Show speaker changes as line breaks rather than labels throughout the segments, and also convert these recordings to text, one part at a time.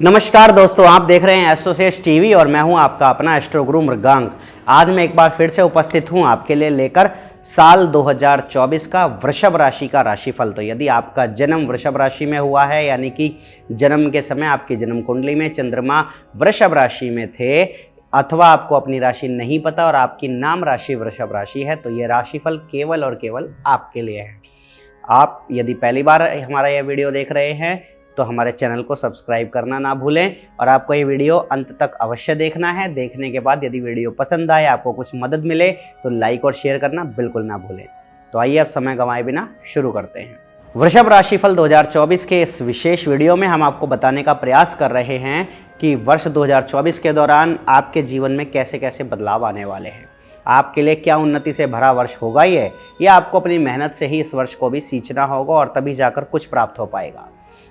नमस्कार दोस्तों, आप देख रहे हैं एसोसिएट्स टीवी और मैं हूं आपका अपना एस्ट्रो गुरु मृगांक। आज मैं एक बार फिर से उपस्थित हूं आपके लिए लेकर साल 2024 का वृषभ राशि का राशिफल। तो यदि आपका जन्म वृषभ राशि में हुआ है, यानी कि जन्म के समय आपकी जन्म कुंडली में चंद्रमा वृषभ राशि में थे, अथवा आपको अपनी राशि नहीं पता और आपकी नाम राशि वृषभ राशि है, तो ये राशिफल केवल और केवल आपके लिए है। आप यदि पहली बार हमारा यह वीडियो देख रहे हैं तो हमारे चैनल को सब्सक्राइब करना ना भूलें और आपको ये वीडियो अंत तक अवश्य देखना है। देखने के बाद यदि वीडियो पसंद आए, आपको कुछ मदद मिले तो लाइक और शेयर करना बिल्कुल ना भूलें। तो आइए अब समय गंवाए बिना शुरू करते हैं। वृषभ राशिफल 2024 के इस विशेष वीडियो में हम आपको बताने का प्रयास कर रहे हैं कि वर्ष 2024 के दौरान आपके जीवन में कैसे कैसे बदलाव आने वाले हैं। आपके लिए क्या उन्नति से भरा वर्ष होगा ये आपको अपनी मेहनत से ही इस वर्ष को भी सींचना होगा और तभी जाकर कुछ प्राप्त हो पाएगा।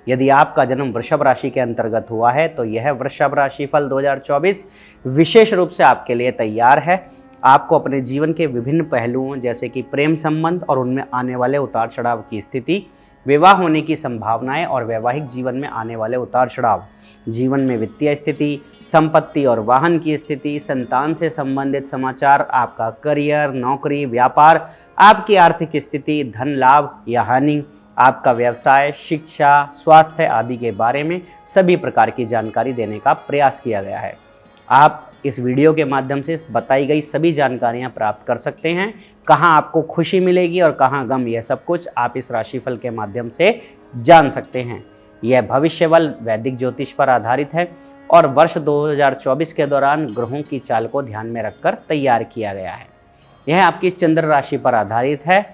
यदि आपका जन्म वृषभ राशि के अंतर्गत हुआ है तो यह वृषभ राशिफल 2024 विशेष रूप से आपके लिए तैयार है। आपको अपने जीवन के विभिन्न पहलुओं जैसे कि प्रेम संबंध और उनमें आने वाले उतार चढ़ाव की स्थिति, विवाह होने की संभावनाएं और वैवाहिक जीवन में आने वाले उतार चढ़ाव, जीवन में वित्तीय स्थिति, संपत्ति और वाहन की स्थिति, संतान से संबंधित समाचार, आपका करियर, नौकरी, व्यापार, आपकी आर्थिक स्थिति, धन लाभ या हानि, आपका व्यवसाय, शिक्षा, स्वास्थ्य आदि के बारे में सभी प्रकार की जानकारी देने का प्रयास किया गया है। आप इस वीडियो के माध्यम से बताई गई सभी जानकारियां प्राप्त कर सकते हैं। कहां आपको खुशी मिलेगी और कहां गम, यह सब कुछ आप इस राशिफल के माध्यम से जान सकते हैं। यह भविष्यवल वैदिक ज्योतिष पर आधारित है और वर्ष 2024 के दौरान ग्रहों की चाल को ध्यान में रखकर तैयार किया गया है। यह आपकी चंद्र राशि पर आधारित है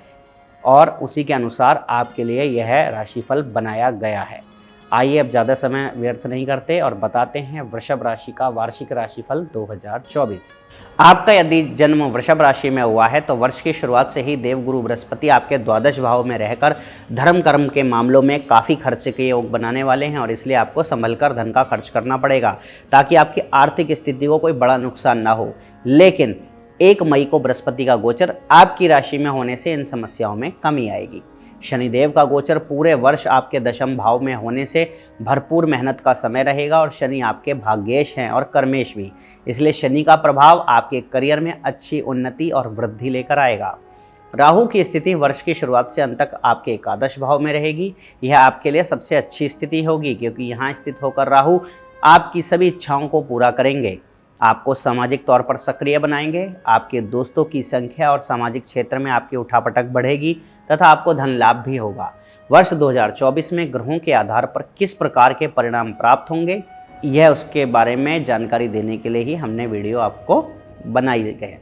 और उसी के अनुसार आपके लिए यह राशिफल बनाया गया है। आइए अब ज़्यादा समय व्यर्थ नहीं करते और बताते हैं वृषभ राशि का वार्षिक राशिफल 2024। आपका यदि जन्म वृषभ राशि में हुआ है तो वर्ष की शुरुआत से ही देवगुरु बृहस्पति आपके द्वादश भाव में रहकर धर्म कर्म के मामलों में काफ़ी खर्च के योग बनाने वाले हैं और इसलिए आपको संभल कर धन का खर्च करना पड़ेगा ताकि आपकी आर्थिक स्थिति को कोई बड़ा नुकसान ना हो। लेकिन 1 मई को बृहस्पति का गोचर आपकी राशि में होने से इन समस्याओं में कमी आएगी। शनिदेव का गोचर पूरे वर्ष आपके दशम भाव में होने से भरपूर मेहनत का समय रहेगा और शनि आपके भाग्येश हैं और कर्मेश भी, इसलिए शनि का प्रभाव आपके करियर में अच्छी उन्नति और वृद्धि लेकर आएगा। राहु की स्थिति वर्ष की शुरुआत से अंत तक आपके एकादश भाव में रहेगी। यह आपके लिए सबसे अच्छी स्थिति होगी क्योंकि यहाँ स्थित होकर राहु आपकी सभी इच्छाओं को पूरा करेंगे, आपको सामाजिक तौर पर सक्रिय बनाएंगे, आपके दोस्तों की संख्या और सामाजिक क्षेत्र में आपकी उठापटक बढ़ेगी तथा आपको धन लाभ भी होगा। वर्ष 2024 में ग्रहों के आधार पर किस प्रकार के परिणाम प्राप्त होंगे, यह उसके बारे में जानकारी देने के लिए ही हमने वीडियो आपको बनाई है।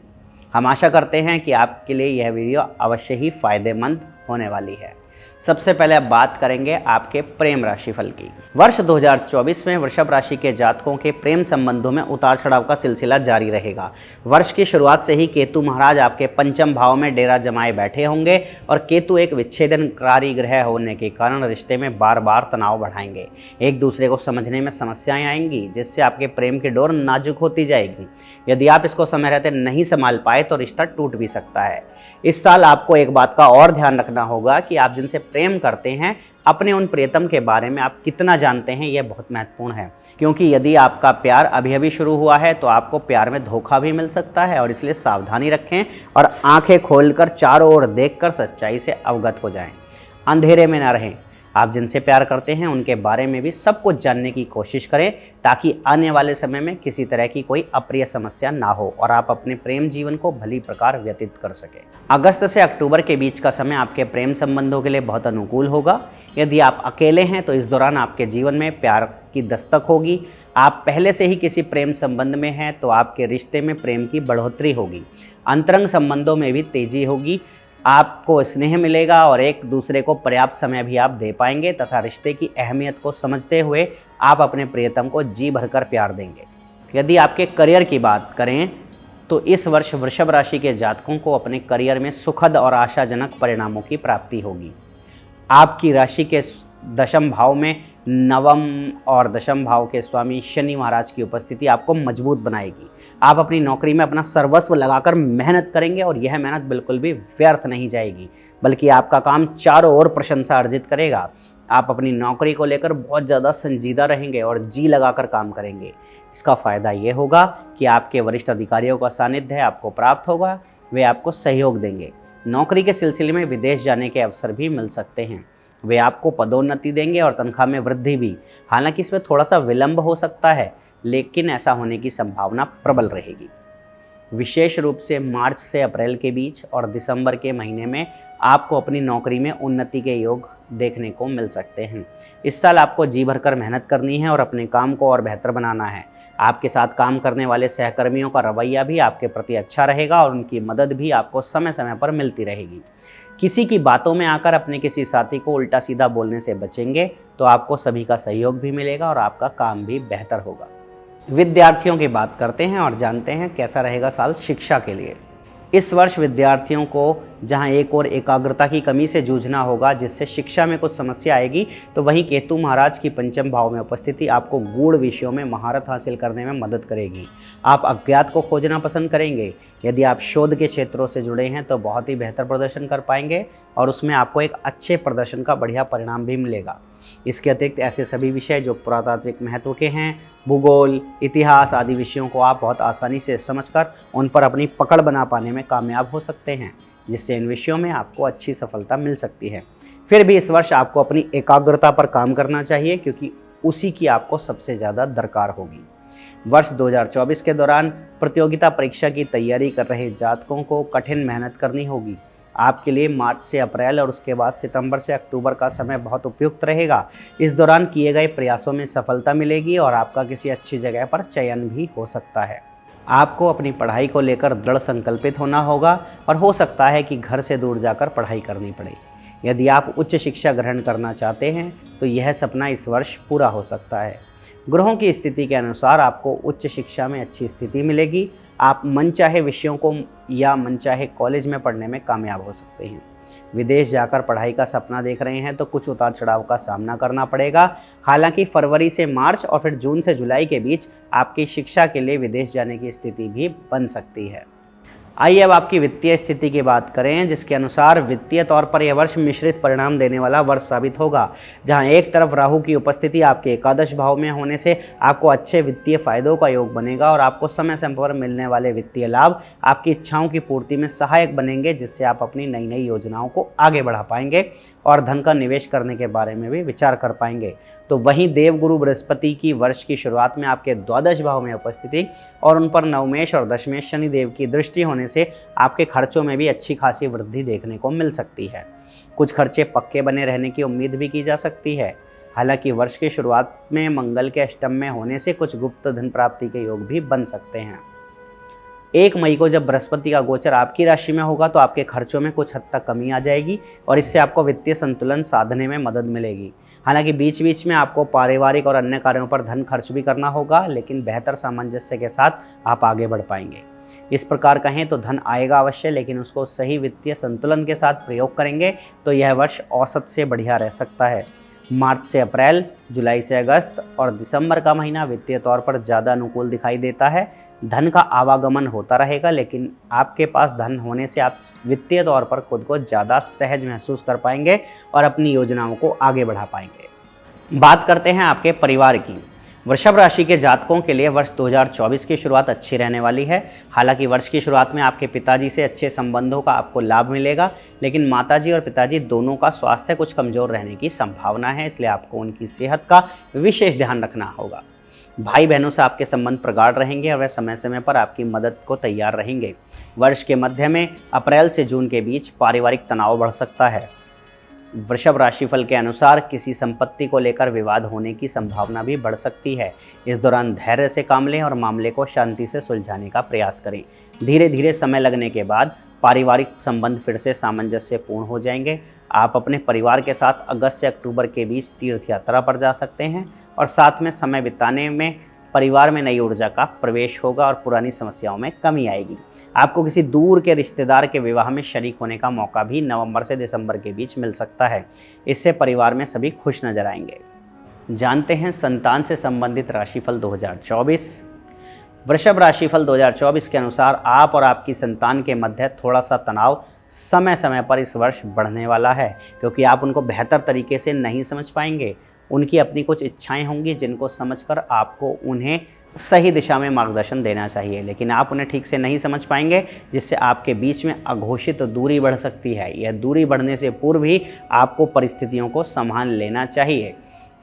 हम आशा करते हैं कि आपके लिए यह वीडियो अवश्य ही फायदेमंद होने वाली है। सबसे पहले अब बात करेंगे आपके प्रेम राशिफल की। वर्ष 2024 में वृषभ राशि के जातकों के प्रेम संबंधों में उतार चढ़ाव का सिलसिला जारी रहेगा। वर्ष की शुरुआत से ही केतु महाराज आपके पंचम भाव में डेरा जमाए बैठे होंगे और केतु एक विच्छेदनकारी ग्रह होने के कारण रिश्ते में बार बार तनाव बढ़ाएंगे। एक दूसरे को समझने में समस्याएं आएंगी जिससे आपके प्रेम की डोर नाजुक होती जाएगी। यदि आप इसको समय रहते नहीं संभाल पाए तो रिश्ता टूट भी सकता है। इस साल आपको एक बात का और ध्यान रखना होगा कि आप जिनसे प्रेम करते हैं अपने उन प्रियतम के बारे में आप कितना जानते हैं, यह बहुत महत्वपूर्ण है क्योंकि यदि आपका प्यार अभी अभी शुरू हुआ है तो आपको प्यार में धोखा भी मिल सकता है और इसलिए सावधानी रखें और आंखें खोलकर चारों ओर देखकर सच्चाई से अवगत हो जाएं। अंधेरे में ना रहें। आप जिनसे प्यार करते हैं उनके बारे में भी सब कुछ जानने की कोशिश करें ताकि आने वाले समय में किसी तरह की कोई अप्रिय समस्या ना हो और आप अपने प्रेम जीवन को भली प्रकार व्यतीत कर सकें। अगस्त से अक्टूबर के बीच का समय आपके प्रेम संबंधों के लिए बहुत अनुकूल होगा। यदि आप अकेले हैं तो इस दौरान आपके जीवन में प्यार की दस्तक होगी। आप पहले से ही किसी प्रेम संबंध में हैं तो आपके रिश्ते में प्रेम की बढ़ोतरी होगी। अंतरंग संबंधों में भी तेजी होगी। आपको स्नेह मिलेगा और एक दूसरे को पर्याप्त समय भी आप दे पाएंगे तथा रिश्ते की अहमियत को समझते हुए आप अपने प्रियतम को जी भरकर प्यार देंगे। यदि आपके करियर की बात करें तो इस वर्ष वृषभ राशि के जातकों को अपने करियर में सुखद और आशाजनक परिणामों की प्राप्ति होगी। आपकी राशि के दशम भाव में नवम और दशम भाव के स्वामी शनि महाराज की उपस्थिति आपको मजबूत बनाएगी। आप अपनी नौकरी में अपना सर्वस्व लगाकर मेहनत करेंगे और यह मेहनत बिल्कुल भी व्यर्थ नहीं जाएगी, बल्कि आपका काम चारों ओर प्रशंसा अर्जित करेगा। आप अपनी नौकरी को लेकर बहुत ज़्यादा संजीदा रहेंगे और जी लगाकर काम करेंगे। इसका फ़ायदा ये होगा कि आपके वरिष्ठ अधिकारियों का सानिध्य आपको प्राप्त होगा, वे आपको सहयोग देंगे। नौकरी के सिलसिले में विदेश जाने के अवसर भी मिल सकते हैं। वे आपको पदोन्नति देंगे और तनख्वाह में वृद्धि भी। हालांकि इसमें थोड़ा सा विलंब हो सकता है, लेकिन ऐसा होने की संभावना प्रबल रहेगी। विशेष रूप से मार्च से अप्रैल के बीच और दिसंबर के महीने में आपको अपनी नौकरी में उन्नति के योग देखने को मिल सकते हैं। इस साल आपको जी भरकर मेहनत करनी है और अपने काम को और बेहतर बनाना है। आपके साथ काम करने वाले सहकर्मियों का रवैया भी आपके प्रति अच्छा रहेगा और उनकी मदद भी आपको समय समय पर मिलती रहेगी। किसी की बातों में आकर अपने किसी साथी को उल्टा सीधा बोलने से बचेंगे तो आपको सभी का सहयोग भी मिलेगा और आपका काम भी बेहतर होगा। विद्यार्थियों की बात करते हैं और जानते हैं कैसा रहेगा साल शिक्षा के लिए। इस वर्ष विद्यार्थियों को जहां एक और एकाग्रता की कमी से जूझना होगा, जिससे शिक्षा में कुछ समस्या आएगी, तो वहीं केतु महाराज की पंचम भाव में उपस्थिति आपको गूढ़ विषयों में महारत हासिल करने में मदद करेगी। आप अज्ञात को खोजना पसंद करेंगे। यदि आप शोध के क्षेत्रों से जुड़े हैं तो बहुत ही बेहतर प्रदर्शन कर पाएंगे और उसमें आपको एक अच्छे प्रदर्शन का बढ़िया परिणाम भी मिलेगा। इसके अतिरिक्त ऐसे सभी विषय जो पुरातात्विक महत्व के हैं, भूगोल, इतिहास आदि विषयों को आप बहुत आसानी से समझकर उन पर अपनी पकड़ बना पाने में कामयाब हो सकते हैं, जिससे इन विषयों में आपको अच्छी सफलता मिल सकती है। फिर भी इस वर्ष आपको अपनी एकाग्रता पर काम करना चाहिए, क्योंकि उसी की आपको सबसे ज़्यादा दरकार होगी। वर्ष 2024 के दौरान प्रतियोगिता परीक्षा की तैयारी कर रहे जातकों को कठिन मेहनत करनी होगी। आपके लिए मार्च से अप्रैल और उसके बाद सितंबर से अक्टूबर का समय बहुत उपयुक्त रहेगा। इस दौरान किए गए प्रयासों में सफलता मिलेगी और आपका किसी अच्छी जगह पर चयन भी हो सकता है। आपको अपनी पढ़ाई को लेकर दृढ़ संकल्पित होना होगा और हो सकता है कि घर से दूर जाकर पढ़ाई करनी पड़े। यदि आप उच्च शिक्षा ग्रहण करना चाहते हैं तो यह सपना इस वर्ष पूरा हो सकता है। ग्रहों की स्थिति के अनुसार आपको उच्च शिक्षा में अच्छी स्थिति मिलेगी। आप मनचाहे विषयों को या मनचाहे कॉलेज में पढ़ने में कामयाब हो सकते हैं। विदेश जाकर पढ़ाई का सपना देख रहे हैं तो कुछ उतार चढ़ाव का सामना करना पड़ेगा। हालांकि फरवरी से मार्च और फिर जून से जुलाई के बीच आपकी शिक्षा के लिए विदेश जाने की स्थिति भी बन सकती है। आइए अब आपकी वित्तीय स्थिति की बात करें, जिसके अनुसार वित्तीय तौर पर यह वर्ष मिश्रित परिणाम देने वाला वर्ष साबित होगा। जहां एक तरफ राहु की उपस्थिति आपके एकादश भाव में होने से आपको अच्छे वित्तीय फायदों का योग बनेगा और आपको समय समय पर मिलने वाले वित्तीय लाभ आपकी इच्छाओं की पूर्ति में सहायक बनेंगे, जिससे आप अपनी नई नई योजनाओं को आगे बढ़ा पाएंगे और धन का निवेश करने के बारे में भी विचार कर पाएंगे। तो वहीं देवगुरु बृहस्पति की वर्ष की शुरुआत में आपके द्वादश भाव में उपस्थिति और उन पर नवमेश और दशमेश शनिदेव की दृष्टि होने से आपके खर्चों में भी अच्छी खासी वृद्धि देखने को मिल सकती है। कुछ खर्चे पक्के बने रहने की उम्मीद भी की जा सकती है। हालांकि वर्ष की शुरुआत में मंगल के अष्टम में होने से कुछ गुप्त धन प्राप्ति के योग भी बन सकते हैं। 1 मई को जब बृहस्पति का गोचर आपकी राशि में होगा तो आपके खर्चों में कुछ हद तक कमी आ जाएगी और इससे आपको वित्तीय संतुलन साधने में मदद मिलेगी। हालांकि बीच बीच में आपको पारिवारिक और अन्य कार्यों पर धन खर्च भी करना होगा, लेकिन बेहतर सामंजस्य के साथ आप आगे बढ़ पाएंगे। इस प्रकार कहें तो धन आएगा अवश्य, लेकिन उसको सही वित्तीय संतुलन के साथ प्रयोग करेंगे तो यह वर्ष औसत से बढ़िया रह सकता है। मार्च से अप्रैल, जुलाई से अगस्त और दिसंबर का महीना वित्तीय तौर पर ज़्यादा अनुकूल दिखाई देता है। धन का आवागमन होता रहेगा, लेकिन आपके पास धन होने से आप वित्तीय तौर पर खुद को ज़्यादा सहज महसूस कर पाएंगे और अपनी योजनाओं को आगे बढ़ा पाएंगे। बात करते हैं आपके परिवार की। वृषभ राशि के जातकों के लिए वर्ष 2024 की शुरुआत अच्छी रहने वाली है। हालांकि वर्ष की शुरुआत में आपके पिताजी से अच्छे संबंधों का आपको लाभ मिलेगा, लेकिन माताजी और पिताजी दोनों का स्वास्थ्य कुछ कमज़ोर रहने की संभावना है, इसलिए आपको उनकी सेहत का विशेष ध्यान रखना होगा। भाई बहनों से आपके संबंध प्रगाढ़ रहेंगे और वे समय समय पर आपकी मदद को तैयार रहेंगे। वर्ष के मध्य में अप्रैल से जून के बीच पारिवारिक तनाव बढ़ सकता है। वृषभ राशिफल के अनुसार किसी संपत्ति को लेकर विवाद होने की संभावना भी बढ़ सकती है। इस दौरान धैर्य से काम लें और मामले को शांति से सुलझाने का प्रयास करें। धीरे धीरे समय लगने के बाद पारिवारिक संबंध फिर से सामंजस्यपूर्ण हो जाएंगे। आप अपने परिवार के साथ अगस्त से अक्टूबर के बीच तीर्थ यात्रा पर जा सकते हैं और साथ में समय बिताने में परिवार में नई ऊर्जा का प्रवेश होगा और पुरानी समस्याओं में कमी आएगी। आपको किसी दूर के रिश्तेदार के विवाह में शरीक होने का मौका भी नवंबर से दिसंबर के बीच मिल सकता है। इससे परिवार में सभी खुश नजर आएंगे। जानते हैं संतान से संबंधित राशिफल 2024। वृषभ राशिफल 2024 के अनुसार आप और आपकी संतान के मध्य थोड़ा सा तनाव समय समय पर इस वर्ष बढ़ने वाला है, क्योंकि आप उनको बेहतर तरीके से नहीं समझ पाएंगे। उनकी अपनी कुछ इच्छाएं होंगी जिनको समझकर आपको उन्हें सही दिशा में मार्गदर्शन देना चाहिए, लेकिन आप उन्हें ठीक से नहीं समझ पाएंगे, जिससे आपके बीच में अघोषित दूरी बढ़ सकती है। यह दूरी बढ़ने से पूर्व ही आपको परिस्थितियों को संभाल लेना चाहिए।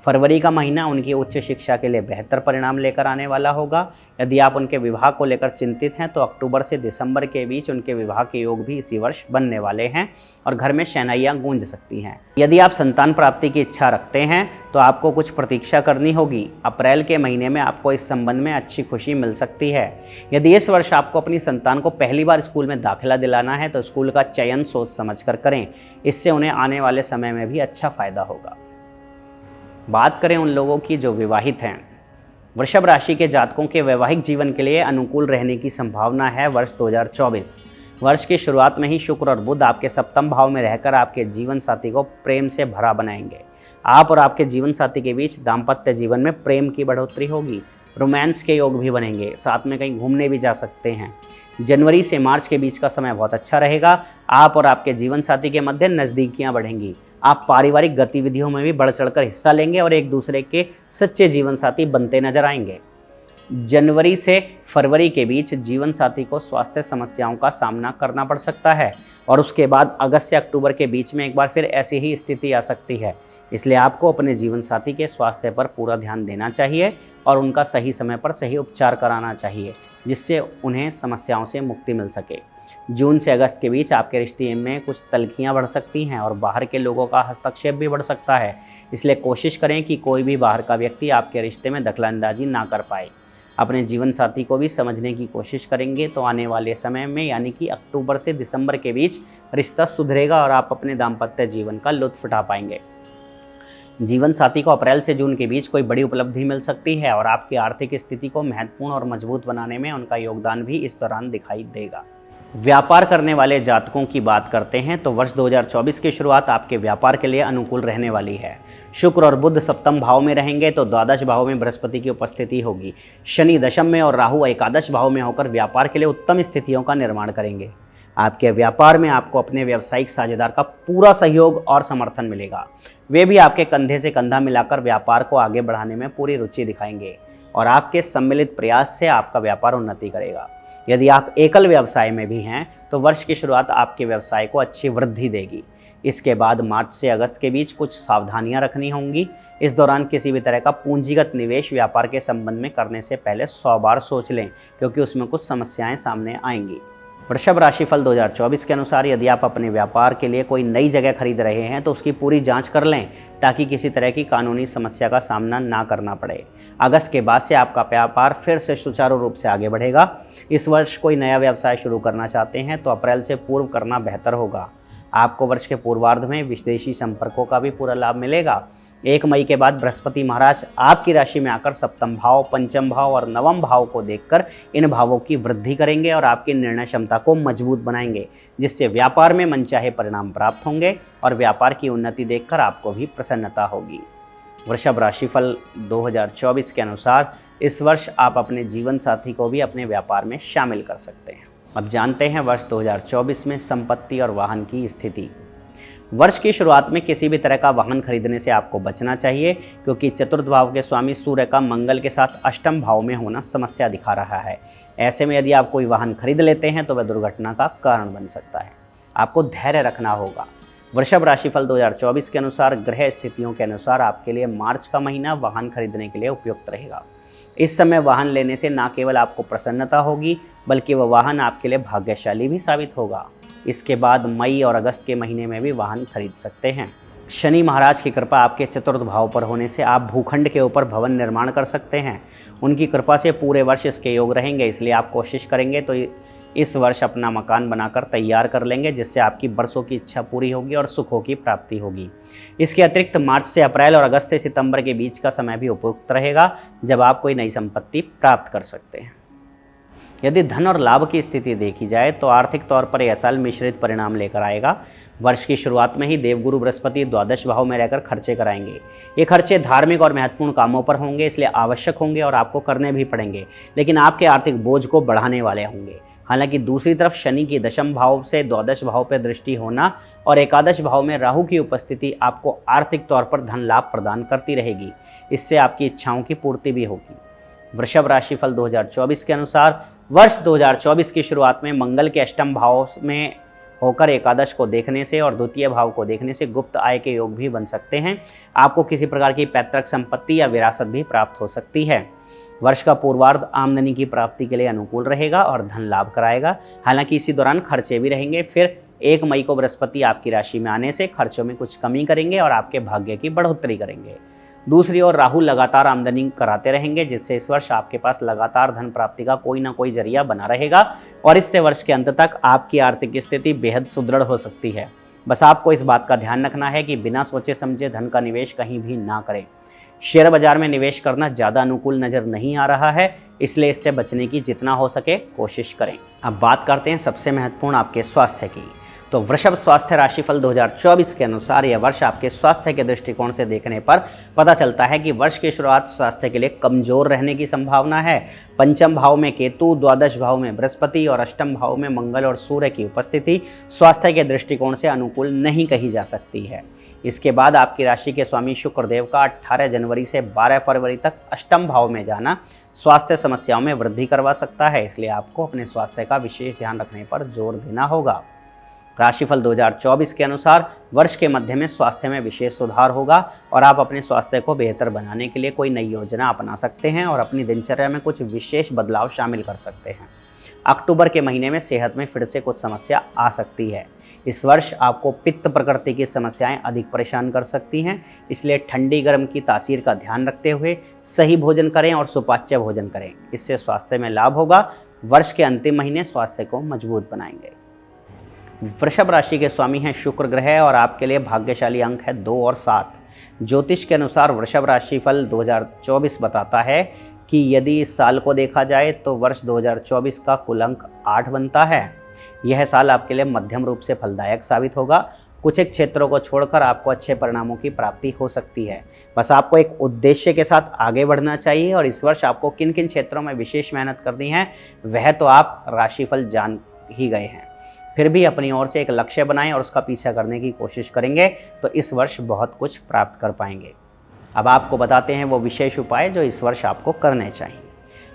फरवरी का महीना उनकी उच्च शिक्षा के लिए बेहतर परिणाम लेकर आने वाला होगा। यदि आप उनके विवाह को लेकर चिंतित हैं तो अक्टूबर से दिसंबर के बीच उनके विवाह के योग भी इसी वर्ष बनने वाले हैं और घर में शहनाइयाँ गूंज सकती हैं। यदि आप संतान प्राप्ति की इच्छा रखते हैं तो आपको कुछ प्रतीक्षा करनी होगी। अप्रैल के महीने में आपको इस संबंध में अच्छी खुशी मिल सकती है। यदि इस वर्ष आपको अपनी संतान को पहली बार स्कूल में दाखिला दिलाना है तो स्कूल का चयन सोच समझ कर करें, इससे उन्हें आने वाले समय में भी अच्छा फायदा होगा। बात करें उन लोगों की जो विवाहित हैं। वृषभ राशि के जातकों के वैवाहिक जीवन के लिए अनुकूल रहने की संभावना है वर्ष 2024। वर्ष की शुरुआत में ही शुक्र और बुध आपके सप्तम भाव में रहकर आपके जीवन साथी को प्रेम से भरा बनाएंगे। आप और आपके जीवन साथी के बीच दाम्पत्य जीवन में प्रेम की बढ़ोतरी होगी। रोमांस के योग भी बनेंगे, साथ में कहीं घूमने भी जा सकते हैं। जनवरी से मार्च के बीच का समय बहुत अच्छा रहेगा। आप और आपके जीवन साथी के मध्य नज़दीकियां बढ़ेंगी। आप पारिवारिक गतिविधियों में भी बढ़ चढ़कर हिस्सा लेंगे और एक दूसरे के सच्चे जीवन साथी बनते नजर आएंगे। जनवरी से फरवरी के बीच जीवन साथी को स्वास्थ्य समस्याओं का सामना करना पड़ सकता है और उसके बाद अगस्त से अक्टूबर के बीच में एक बार फिर ऐसी ही स्थिति आ सकती है। इसलिए आपको अपने जीवन साथी के स्वास्थ्य पर पूरा ध्यान देना चाहिए और उनका सही समय पर सही उपचार कराना चाहिए, जिससे उन्हें समस्याओं से मुक्ति मिल सके। जून से अगस्त के बीच आपके रिश्ते में कुछ तल्खियां बढ़ सकती हैं और बाहर के लोगों का हस्तक्षेप भी बढ़ सकता है। इसलिए कोशिश करें कि कोई भी बाहर का व्यक्ति आपके रिश्ते में दखलंदाजी ना कर पाए। अपने जीवन साथी को भी समझने की कोशिश करेंगे तो आने वाले समय में यानी कि अक्टूबर से दिसंबर के बीच रिश्ता सुधरेगा और आप अपने दाम्पत्य जीवन का लुत्फ उठा पाएंगे। जीवन साथी को अप्रैल से जून के बीच कोई बड़ी उपलब्धि मिल सकती है और आपकी आर्थिक स्थिति को महत्वपूर्ण और मजबूत बनाने में उनका योगदान भी इस दौरान दिखाई देगा। व्यापार करने वाले जातकों की बात करते हैं तो वर्ष 2024 की शुरुआत आपके व्यापार के लिए अनुकूल रहने वाली है। शुक्र और बुध सप्तम भाव में रहेंगे तो द्वादश भाव में बृहस्पति की उपस्थिति होगी। शनि दशम में और राहु एकादश भाव में होकर व्यापार के लिए उत्तम स्थितियों का निर्माण करेंगे। आपके व्यापार में आपको अपने व्यावसायिक साझेदार का पूरा सहयोग और समर्थन मिलेगा। वे भी आपके कंधे से कंधा मिलाकर व्यापार को आगे बढ़ाने में पूरी रुचि दिखाएंगे और आपके सम्मिलित प्रयास से आपका व्यापार उन्नति करेगा। यदि आप एकल व्यवसाय में भी हैं तो वर्ष की शुरुआत आपके व्यवसाय को अच्छी वृद्धि देगी। इसके बाद मार्च से अगस्त के बीच कुछ सावधानियां रखनी होंगी। इस दौरान किसी भी तरह का पूंजीगत निवेश व्यापार के संबंध में करने से पहले 100 बार सोच लें, क्योंकि उसमें कुछ समस्याएं सामने आएंगी। वृषभ राशिफल 2024 के अनुसार यदि आप अपने व्यापार के लिए कोई नई जगह खरीद रहे हैं तो उसकी पूरी जांच कर लें, ताकि किसी तरह की कानूनी समस्या का सामना ना करना पड़े। अगस्त के बाद से आपका व्यापार फिर से सुचारू रूप से आगे बढ़ेगा। इस वर्ष कोई नया व्यवसाय शुरू करना चाहते हैं तो अप्रैल से पूर्व करना बेहतर होगा। आपको वर्ष के पूर्वार्ध में विदेशी संपर्कों का भी पूरा लाभ मिलेगा। 1 मई के बाद बृहस्पति महाराज आपकी राशि में आकर सप्तम भाव, पंचम भाव और नवम भाव को देखकर इन भावों की वृद्धि करेंगे और आपकी निर्णय क्षमता को मजबूत बनाएंगे, जिससे व्यापार में मनचाहे परिणाम प्राप्त होंगे और व्यापार की उन्नति देखकर आपको भी प्रसन्नता होगी। वृषभ राशिफल 2024 के अनुसार इस वर्ष आप अपने जीवन साथी को भी अपने व्यापार में शामिल कर सकते हैं। अब जानते हैं वर्ष 2024 में संपत्ति और वाहन की स्थिति। वर्ष की शुरुआत में किसी भी तरह का वाहन खरीदने से आपको बचना चाहिए, क्योंकि चतुर्थ भाव के स्वामी सूर्य का मंगल के साथ अष्टम भाव में होना समस्या दिखा रहा है। ऐसे में यदि आप कोई वाहन खरीद लेते हैं तो वह दुर्घटना का कारण बन सकता है। आपको धैर्य रखना होगा। वृषभ राशिफल 2024 के अनुसार ग्रह स्थितियों के अनुसार आपके लिए मार्च का महीना वाहन खरीदने के लिए उपयुक्त रहेगा। इस समय वाहन लेने से न केवल आपको प्रसन्नता होगी, बल्कि वह वाहन आपके लिए भाग्यशाली भी साबित होगा। इसके बाद मई और अगस्त के महीने में भी वाहन खरीद सकते हैं। शनि महाराज की कृपा आपके चतुर्थ भाव पर होने से आप भूखंड के ऊपर भवन निर्माण कर सकते हैं। उनकी कृपा से पूरे वर्ष इसके योग रहेंगे, इसलिए आप कोशिश करेंगे तो इस वर्ष अपना मकान बनाकर तैयार कर लेंगे, जिससे आपकी बरसों की इच्छा पूरी होगी और सुखों की प्राप्ति होगी। इसके अतिरिक्त मार्च से अप्रैल और अगस्त से सितंबर के बीच का समय भी उपयुक्त रहेगा, जब आप कोई नई संपत्ति प्राप्त कर सकते हैं। यदि धन और लाभ की स्थिति देखी जाए तो आर्थिक तौर पर यह साल मिश्रित परिणाम लेकर आएगा। वर्ष की शुरुआत में ही देवगुरु बृहस्पति द्वादश भाव में रहकर खर्चे कराएंगे। ये खर्चे धार्मिक और महत्वपूर्ण कामों पर होंगे, इसलिए आवश्यक होंगे और आपको करने भी पड़ेंगे, लेकिन आपके आर्थिक बोझ को बढ़ाने वाले होंगे। हालांकि दूसरी तरफ शनि की दशम भाव से द्वादश भाव पर दृष्टि होना और एकादश भाव में राहु की उपस्थिति आपको आर्थिक तौर पर धन लाभ प्रदान करती रहेगी। इससे आपकी इच्छाओं की पूर्ति भी होगी। वृषभ राशिफल 2024 के अनुसार वर्ष 2024 की शुरुआत में मंगल के अष्टम भाव में होकर एकादश को देखने से और द्वितीय भाव को देखने से गुप्त आय के योग भी बन सकते हैं। आपको किसी प्रकार की पैतृक संपत्ति या विरासत भी प्राप्त हो सकती है। वर्ष का पूर्वार्ध आमदनी की प्राप्ति के लिए अनुकूल रहेगा और धन लाभ कराएगा। हालांकि इसी दौरान खर्चे भी रहेंगे। फिर 1 मई को बृहस्पति आपकी राशि में आने से खर्चों में कुछ कमी करेंगे और आपके भाग्य की बढ़ोतरी करेंगे। दूसरी ओर राहु लगातार आमदनी कराते रहेंगे, जिससे इस वर्ष आपके पास लगातार धन प्राप्ति का कोई ना कोई जरिया बना रहेगा और इससे वर्ष के अंत तक आपकी आर्थिक स्थिति बेहद सुदृढ़ हो सकती है। बस आपको इस बात का ध्यान रखना है कि बिना सोचे समझे धन का निवेश कहीं भी ना करें। शेयर बाजार में निवेश करना ज़्यादा अनुकूल नज़र नहीं आ रहा है, इसलिए इससे बचने की जितना हो सके कोशिश करें। अब बात करते हैं सबसे महत्वपूर्ण आपके स्वास्थ्य की। तो वृषभ स्वास्थ्य राशिफल 2024 के अनुसार यह वर्ष आपके स्वास्थ्य के दृष्टिकोण से देखने पर पता चलता है कि वर्ष की शुरुआत स्वास्थ्य के लिए कमजोर रहने की संभावना है। पंचम भाव में केतु, द्वादश भाव में बृहस्पति और अष्टम भाव में मंगल और सूर्य की उपस्थिति स्वास्थ्य के दृष्टिकोण से अनुकूल नहीं कही जा सकती है। इसके बाद आपकी राशि के स्वामी शुक्रदेव का 18 जनवरी से 12 फरवरी तक अष्टम भाव में जाना स्वास्थ्य समस्याओं में वृद्धि करवा सकता है, इसलिए आपको अपने स्वास्थ्य का विशेष ध्यान रखने पर जोर देना होगा। राशिफल 2024 के अनुसार वर्ष के मध्य में स्वास्थ्य में विशेष सुधार होगा और आप अपने स्वास्थ्य को बेहतर बनाने के लिए कोई नई योजना अपना सकते हैं और अपनी दिनचर्या में कुछ विशेष बदलाव शामिल कर सकते हैं। अक्टूबर के महीने में सेहत में फिर से कुछ समस्या आ सकती है। इस वर्ष आपको पित्त प्रकृति की समस्याएं अधिक परेशान कर सकती हैं, इसलिए ठंडी गर्म की तासीर का ध्यान रखते हुए सही भोजन करें और सुपाच्य भोजन करें। इससे स्वास्थ्य में लाभ होगा। वर्ष के अंतिम महीने स्वास्थ्य को मजबूत बनाएंगे। वृषभ राशि के स्वामी हैं शुक्र ग्रह और आपके लिए भाग्यशाली अंक है 2 और 7। ज्योतिष के अनुसार वृषभ राशिफल 2024 बताता है कि यदि इस साल को देखा जाए तो वर्ष 2024 का कुल अंक 8 बनता है। यह साल आपके लिए मध्यम रूप से फलदायक साबित होगा। कुछ एक क्षेत्रों को छोड़कर आपको अच्छे परिणामों की प्राप्ति हो सकती है। बस आपको एक उद्देश्य के साथ आगे बढ़ना चाहिए और इस वर्ष आपको किन किन क्षेत्रों में विशेष मेहनत करनी है वह तो आप राशिफल जान ही गए हैं। फिर भी अपनी ओर से एक लक्ष्य बनाएं और उसका पीछा करने की कोशिश करेंगे तो इस वर्ष बहुत कुछ प्राप्त कर पाएंगे। अब आपको बताते हैं वो विशेष उपाय जो इस वर्ष आपको करने चाहिए।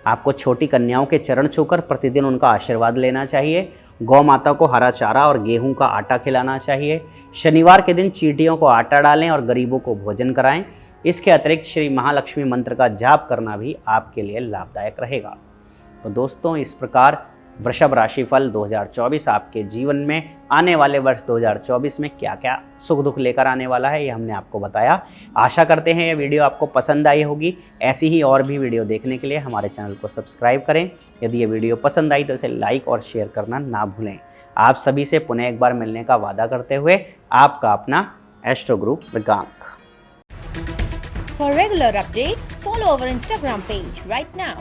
आपको छोटी कन्याओं के चरण छूकर प्रतिदिन उनका आशीर्वाद लेना चाहिए। गौ माता को हरा चारा और गेहूं का आटा खिलाना चाहिए। शनिवार के दिन चींटियों को आटा डालें और गरीबों को भोजन कराएं। इसके अतिरिक्त श्री महालक्ष्मी मंत्र का जाप करना भी आपके लिए लाभदायक रहेगा। तो दोस्तों, इस प्रकार वृषभ राशिफल 2024 आपके जीवन में आने वाले वर्ष 2024 में क्या क्या सुख दुख लेकर आने वाला है, ये हमने आपको बताया। आशा करते हैं ये वीडियो आपको पसंद आई होगी। ऐसी ही और भी वीडियो देखने के लिए हमारे चैनल को सब्सक्राइब करें। यदि ये वीडियो पसंद आई तो इसे लाइक और शेयर करना ना भूलें। आप सभी से पुनः एक बार मिलने का वादा करते हुए आपका अपना astro Guru Mrigank.
For regular updates, follow our Instagram page right now.